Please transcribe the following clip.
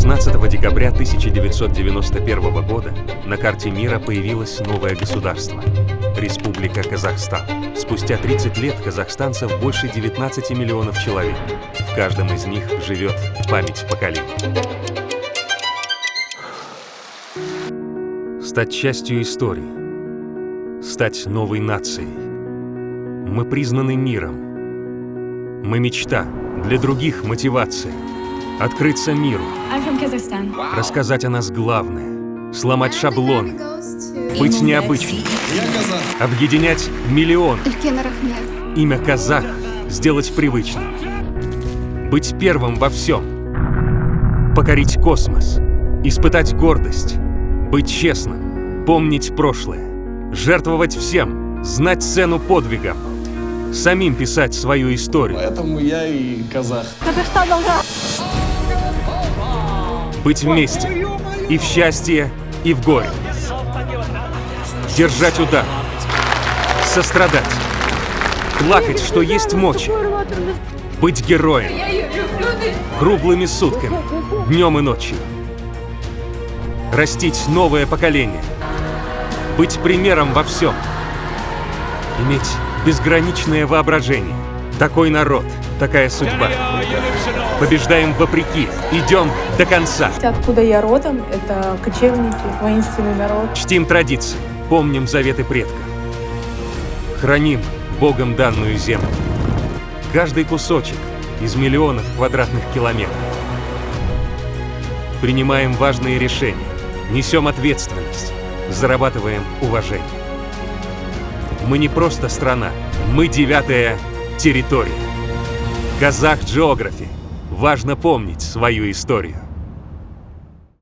16 декабря 1991 года на карте мира появилось новое государство – Республика Казахстан. Спустя 30 лет казахстанцев больше 19 миллионов человек. В каждом из них живет память поколений. Стать частью истории. Стать новой нацией. Мы признаны миром. Мы мечта, для других мотивация. Открыться миру. Рассказать о нас главное. Сломать шаблоны. Быть необычным. Объединять миллион. Имя казах сделать привычным. Быть первым во всем. Покорить космос. Испытать гордость. Быть честным. Помнить прошлое. Жертвовать всем. Знать цену подвигам. Самим писать свою историю. Поэтому я и казах. Быть вместе. И в счастье, и в горе. Держать удар. Сострадать. Плакать, что есть мочи. Быть героем. Круглыми сутками. Днем и ночью. Растить новое поколение. Быть примером во всем. Иметь безграничное воображение. Такой народ, такая судьба. Побеждаем вопреки, идем до конца. Откуда я родом, это кочевники, воинственный народ. Чтим традиции, помним заветы предков. Храним Богом данную землю. Каждый кусочек из миллионов квадратных километров. Принимаем важные решения, несем ответственность, зарабатываем уважение. Мы не просто страна, мы 9-я территория. Казах Geography. Важно помнить свою историю.